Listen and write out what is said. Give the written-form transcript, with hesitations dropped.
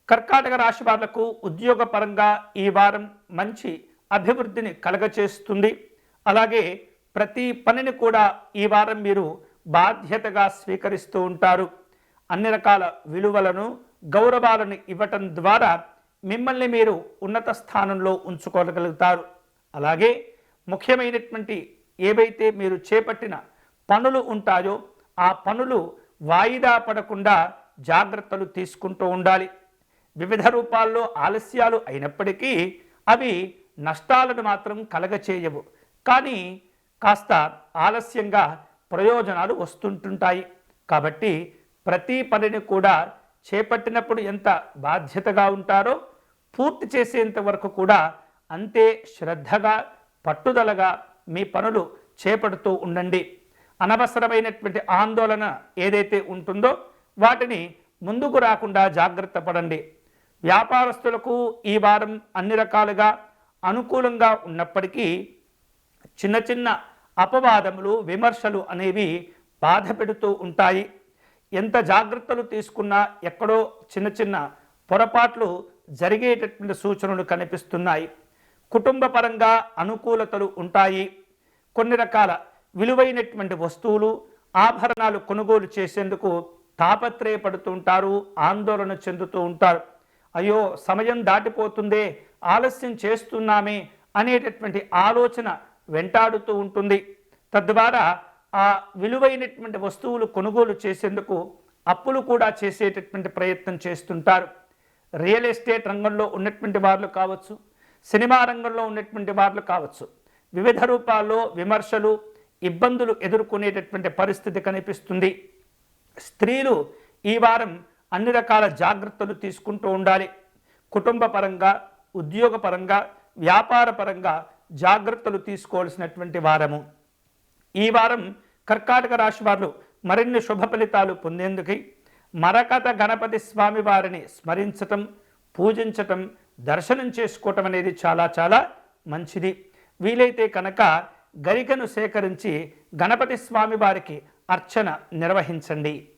కర్కాటక రాశి వాళ్లకు ఉద్యోగపరంగా ఈ వారం మంచి అభివృద్ధిని కలగచేస్తుంది. అలాగే ప్రతి పనిని కూడా ఈ వారం మీరు బాధ్యతగా స్వీకరిస్తూ ఉంటారు. అన్ని రకాల విలువలను గౌరవాలను ఇవ్వటం ద్వారా మిమ్మల్ని మీరు ఉన్నత స్థానంలో ఉంచుకోగలుగుతారు. అలాగే ముఖ్యమైనటువంటి ఏవైతే మీరు చేపట్టిన పనులు ఉంటాయో ఆ పనులు వాయిదా పడకుండా జాగ్రత్తలు తీసుకుంటూ ఉండాలి. వివిధ రూపాల్లో ఆలస్యాలు అయినప్పటికీ అవి నష్టాలను మాత్రం కలగచేయవు, కానీ కాస్త ఆలస్యంగా ప్రయోజనాలు వస్తుంటుంటాయి. కాబట్టి ప్రతి పనిని కూడా చేపట్టినప్పుడు ఎంత బాధ్యతగా ఉంటారో పూర్తి చేసేంత వరకు కూడా అంతే శ్రద్ధగా పట్టుదలగా మీ పనులు చేపడుతూ ఉండండి. అనవసరమైనటువంటి ఆందోళన ఏదైతే ఉంటుందో వాటిని ముందుకు రాకుండా జాగ్రత్త పడండి. వ్యాపారస్తులకు ఈ వారం అన్ని రకాలుగా అనుకూలంగా ఉన్నప్పటికీ చిన్న చిన్న అపవాదములు విమర్శలు అనేవి బాధ పెడుతూ ఉంటాయి. ఎంత జాగ్రత్తలు తీసుకున్నా ఎక్కడో చిన్న చిన్న పొరపాట్లు జరిగేటటువంటి సూచనలు కనిపిస్తున్నాయి. కుటుంబ పరంగా అనుకూలతలు ఉంటాయి. కొన్ని రకాల విలువైనటువంటి వస్తువులు ఆభరణాలు కొనుగోలు చేసేందుకు తాపత్రయపడుతుంటారు, ఆందోళన చెందుతూ ఉంటారు. అయ్యో సమయం దాటిపోతుందే, ఆలస్యం చేస్తున్నామే అనేటటువంటి ఆలోచన వెంటాడుతూ ఉంటుంది. తద్వారా ఆ విలువైనటువంటి వస్తువులు కొనుగోలు చేసేందుకు అప్పులు కూడా చేసేటటువంటి ప్రయత్నం చేస్తుంటారు. రియల్ ఎస్టేట్ రంగంలో ఉన్నటువంటి వారు కావచ్చు, సినిమా రంగంలో ఉన్నటువంటి వారు కావచ్చు, వివిధ రూపాల్లో విమర్శలు ఇబ్బందులు ఎదుర్కొనేటటువంటి పరిస్థితి కనిపిస్తుంది. స్త్రీలు ఈ వారం అన్ని రకాల జాగ్రత్తలు తీసుకుంటూ ఉండాలి. కుటుంబ పరంగా, ఉద్యోగపరంగా, వ్యాపార పరంగా జాగ్రత్తలు తీసుకోవాల్సినటువంటి వారము. ఈ వారం కర్కాటక రాశి వారు మరిన్ని శుభ ఫలితాలు పొందేందుకు మరకత గణపతి స్వామి వారిని స్మరించటం, పూజించటం, దర్శనం చేసుకోవటం అనేది చాలా చాలా మంచిది. వీలైతే కనుక గరికను సేకరించి గణపతి స్వామి వారికి అర్చన నిర్వహించండి.